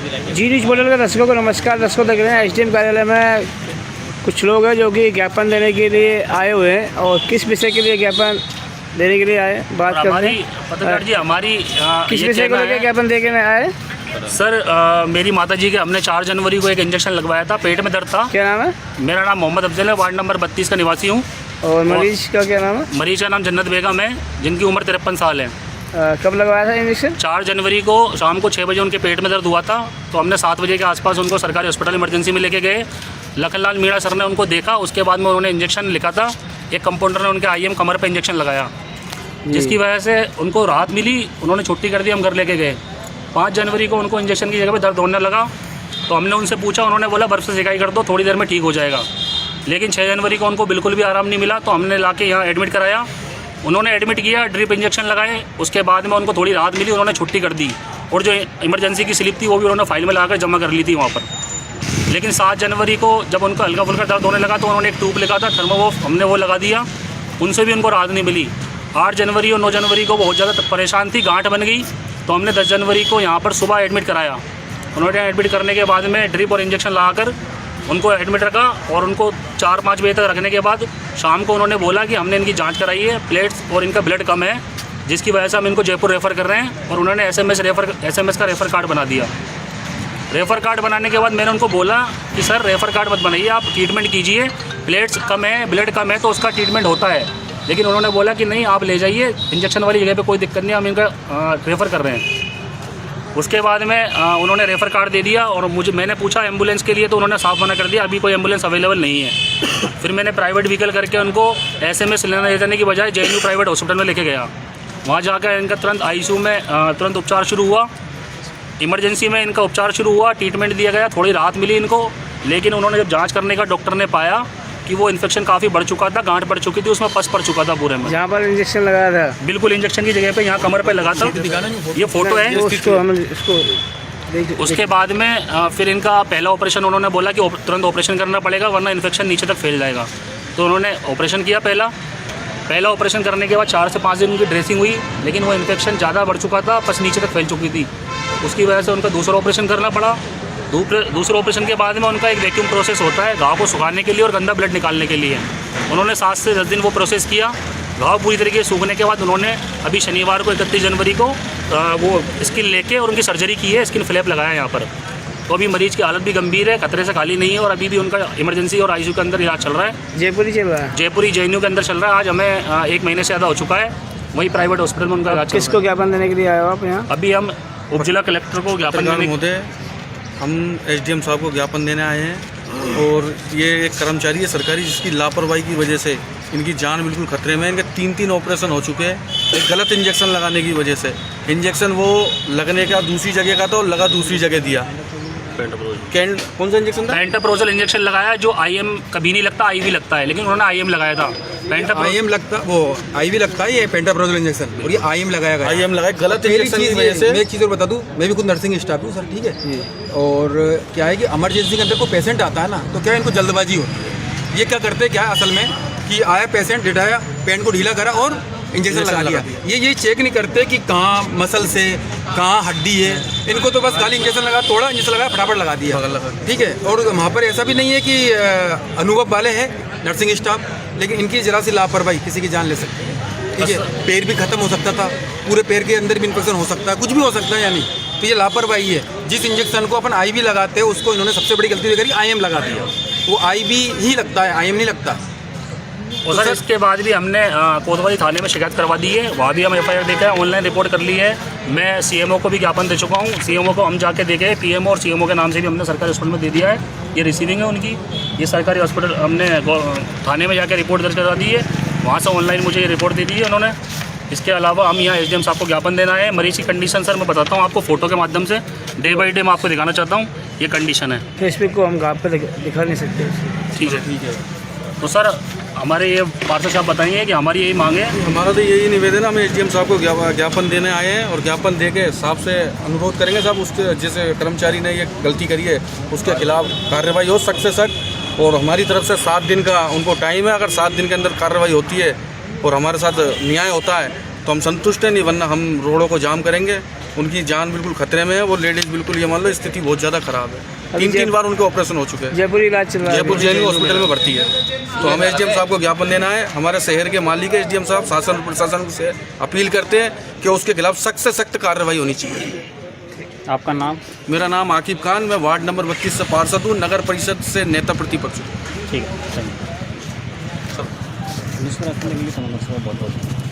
जी news portal के दर्शकों को नमस्कार। दर्शकों देख रहे हैं एसडीएम कार्यालय में कुछ लोग हैं जो कि ज्ञापन देने के लिए आए हुए हैं। और किस विषय के लिए ज्ञापन देने के लिए आए बात करते हैं। पत्रकार जी, हमारी किस विषय को लेकर ज्ञापन देने आए सर? मेरी माताजी के हमने 4 जनवरी को एक इंजेक्शन लगवाया था, पेट में दर्द था। क्या नाम है? मेरा नाम मोहम्मद अफजल है, वार्ड नंबर 32 का निवासी हूँ। और मरीज का क्या नाम है? मरीज का नाम जन्नत बेगम है, जिनकी उम्र 53 साल है। कब लगवाया था इंजेक्शन? 4 जनवरी को शाम को 6 बजे उनके पेट में दर्द हुआ था, तो हमने 7 बजे के आसपास उनको सरकारी हॉस्पिटल इमरजेंसी में लेके गए। लखनलाल मीणा सर ने उनको देखा, उसके बाद में उन्होंने इंजेक्शन लिखा था। एक कंपाउंडर ने उनके IM कमर पे इंजेक्शन लगाया, जिसकी वजह से उनको राहत मिली। उन्होंने छुट्टी कर दी, हम घर लेके गए। 5 जनवरी को उनको इंजेक्शन की जगह पे दर्द होने लगा, तो हमने उनसे पूछा, उन्होंने बोला बर्फ़ से सिकाई कर दो, थोड़ी देर में ठीक हो जाएगा। लेकिन 6 जनवरी को उनको बिल्कुल भी आराम नहीं मिला, तो हमने लाके यहाँ एडमिट कराया। उन्होंने एडमिट किया, ड्रिप इंजेक्शन लगाए, उसके बाद में उनको थोड़ी राहत मिली, उन्होंने छुट्टी कर दी। और जो इमरजेंसी की स्लिप थी वो भी उन्होंने फाइल में लाकर जमा कर ली थी वहाँ पर। लेकिन 7 जनवरी को जब उनको हल्का फुल्का दर्द होने लगा, तो उन्होंने एक ट्यूब लिखा था थर्मोवॉफ, हमने वो लगा दिया, उनसे भी उनको राहत नहीं मिली। 8 जनवरी और 9 जनवरी को बहुत ज़्यादा परेशान थी, गांठ बन गई, तो हमने 10 जनवरी को यहाँ पर सुबह एडमिट कराया। उन्होंने एडमिट करने के बाद में ड्रिप और इंजेक्शन लगाकर उनको एडमिट रखा, और उनको 4-5 बजे तक रखने के बाद शाम को उन्होंने बोला कि हमने इनकी जांच कराई है, प्लेट्स और इनका ब्लड कम है, जिसकी वजह से हम इनको जयपुर रेफ़र कर रहे हैं। और उन्होंने SMS का रेफ़र कार्ड बना दिया। रेफ़र कार्ड बनाने के बाद मैंने उनको बोला कि सर रेफ़र कार्ड मत बनाइए, आप ट्रीटमेंट कीजिए, प्लेट्स कम है, ब्लड कम है, तो उसका ट्रीटमेंट होता है। लेकिन उन्होंने बोला कि नहीं, आप ले जाइए, इंजेक्शन वाली जगह पे कोई दिक्कत नहीं, हम इनका रेफ़र कर रहे हैं। उसके बाद में उन्होंने रेफ़र कार्ड दे दिया, और मैंने पूछा एम्बुलेंस के लिए, तो उन्होंने साफ मना कर दिया, अभी कोई एम्बुलेंस अवेलेबल नहीं है। फिर मैंने प्राइवेट व्हीकल करके उनको SMS ले जाने की बजाय JNU प्राइवेट हॉस्पिटल में लेके गया। वहाँ जाकर इनका तुरंत ICU में तुरंत उपचार शुरू हुआ। इमरजेंसी में इनका उपचार शुरू हुआ, ट्रीटमेंट दिया गया, थोड़ी राहत मिली इनको। लेकिन उन्होंने जब जाँच करने का डॉक्टर ने पाया कि वो इन्फेक्शन काफ़ी बढ़ चुका था, गांठ बढ़ चुकी थी, उसमें पस पड़ चुका था पूरे में। जहाँ पर इंजेक्शन लगाया था, बिल्कुल इंजेक्शन की जगह पे यहाँ कमर पे लगा था, ये फ़ोटो है। उसके बाद में फिर इनका पहला ऑपरेशन उन्होंने बोला कि तुरंत ऑपरेशन करना पड़ेगा, वरना इन्फेक्शन नीचे तक फैल जाएगा। तो उन्होंने ऑपरेशन किया। पहला ऑपरेशन करने के बाद 4 से 5 दिन उनकी ड्रेसिंग हुई, लेकिन वो इन्फेक्शन ज़्यादा बढ़ चुका था, पस नीचे तक फैल चुकी थी। उसकी वजह से उनका दूसरा ऑपरेशन करना पड़ा। दूसरे ऑपरेशन के बाद में उनका एक वैक्यूम प्रोसेस होता है घाव को सुखाने के लिए और गंदा ब्लड निकालने के लिए। उन्होंने 7 से 10 दिन वो प्रोसेस किया। घाव पूरी तरीके से सूखने के बाद उन्होंने अभी शनिवार को 31 जनवरी को वो स्किन लेके और उनकी सर्जरी की है, स्किन फ्लैप लगाया है यहाँ पर। तो अभी मरीज़ की हालत भी गंभीर है, खतरे से खाली नहीं है, और अभी भी उनका इमरजेंसी और ICU के अंदर इलाज चल रहा है। जयपुरी चल रहा है, जयपुरी JNU के अंदर चल रहा है। आज हमें 1 महीने से ज़्यादा हो चुका है, वही प्राइवेट हॉस्पिटल में उनका इलाज। किसको ज्ञापन देने के लिए आए हो आप यहाँ? अभी हम उप जिला कलेक्टर को ज्ञापन देने, हम SDM साहब को ज्ञापन देने आए हैं। और ये एक कर्मचारी है सरकारी, जिसकी लापरवाही की वजह से इनकी जान बिल्कुल खतरे में है। इनके 3 ऑपरेशन हो चुके हैं, एक गलत इंजेक्शन लगाने की वजह से। इंजेक्शन वो लगने का दूसरी जगह का था और लगा दूसरी जगह दिया। कौन सा इंजेक्शन था? पेंटाप्रोजल इंजेक्शन लगाया, जो IM कभी नहीं लगता, IV लगता है, लेकिन उन्होंने IM लगाया था। IM लगता, वो IV लगता है, ये पेंटाप्रोजल इंजेक्शन, और ये IM लगाया गया। IM लगाया गलत इंजेक्शन की वजह से। मैं एक चीज़ और बता दूं, मैं भी खुद नर्सिंग स्टाफ हूँ सर, ठीक है। और क्या है कि इमरजेंसी के अंदर कोई पेशेंट आता है ना, तो क्या इनको जल्दबाजी होती है। ये क्या करते हैं, क्या है असल में कि आया पेशेंट, लिटाया, पेन को ढीला करा और इंजेक्शन लगा दिया। ये चेक नहीं करते कि कहाँ मसल से कहाँ हड्डी है। इनको तो बस खाली इंजेक्शन लगा, तोड़ा इंजेक्शन लगाया, फटाफट लगा दिया, ठीक है। और वहाँ पर ऐसा भी नहीं है कि अनुभव वाले हैं नर्सिंग स्टाफ, लेकिन इनकी जरा सी लापरवाही किसी की जान ले सकती है, ठीक है। पैर भी खत्म हो सकता था, पूरे पैर के अंदर भी इन्फेक्शन हो सकता है, कुछ भी हो सकता है, यानी तो ये लापरवाही है। जिस इंजेक्शन को अपन IV लगाते हैं, उसको इन्होंने सबसे बड़ी गलती करी, IM लगा दिया। वो IV ही लगता है, IM नहीं लगता। और सर इसके बाद भी हमने कोतवाली थाने में शिकायत करवा दी है, वहाँ भी हम FIR देकर ऑनलाइन रिपोर्ट कर ली है। मैं CMO को भी ज्ञापन दे चुका हूँ। CMO को हम जाके देखे, PMO और CMO के नाम से भी हमने सरकारी हॉस्पिटल में दे दिया है। ये रिसीविंग है उनकी, ये सरकारी हॉस्पिटल हमने थाने में जाकर रिपोर्ट दर्ज करवा दी है, वहाँ से ऑनलाइन मुझे ये रिपोर्ट दे दी है उन्होंने। इसके अलावा हम यहाँ SDM साहब को ज्ञापन देना है। मरीज की कंडीशन सर मैं बताता हूँ आपको फ़ोटो के माध्यम से, डे बाई डे मैं आपको दिखाना चाहता हूँ। ये कंडीशन है, फेसबुक को हम घाव पे दिखा नहीं सकते। ठीक है। तो सर हमारे ये पार्षद साहब बताइए कि हमारी यही मांग है। हमारा तो यही निवेदन है, हम SDM साहब को ज्ञापन देने आए हैं, और ज्ञापन दे के साहब से अनुरोध करेंगे साहब उसके जैसे कर्मचारी ने ये गलती करी है उसके खिलाफ कार्रवाई हो सख्त से सख्त। और हमारी तरफ से 7 दिन का उनको टाइम है, अगर 7 दिन के अंदर कार्रवाई होती है और हमारे साथ न्याय होता है तो तो हम संतुष्ट हैं, नहीं वरना हम रोडों को जाम करेंगे। उनकी जान बिल्कुल खतरे में है, वो लेडीज़ बिल्कुल, ये मान लो स्थिति बहुत ज़्यादा ख़राब है। 3 बार उनके ऑपरेशन हो चुके हैं। जयपुर इलाज चल रहा है, जयपुर जेएनयू हॉस्पिटल में भर्ती है। तो हमें एसडीएम साहब को ज्ञापन देना है। हमारे शहर के मालिक है एसडीएम साहब, शासन प्रशासन से अपील करते हैं कि उसके खिलाफ सख्त से सख्त कार्रवाई होनी चाहिए। आपका नाम? मेरा नाम आकिब खान, मैं वार्ड नंबर 32 से पार्षद हूँ, नगर परिषद से नेता प्रतिपक्ष हूँ। ठीक है, थैंक यू। बहुत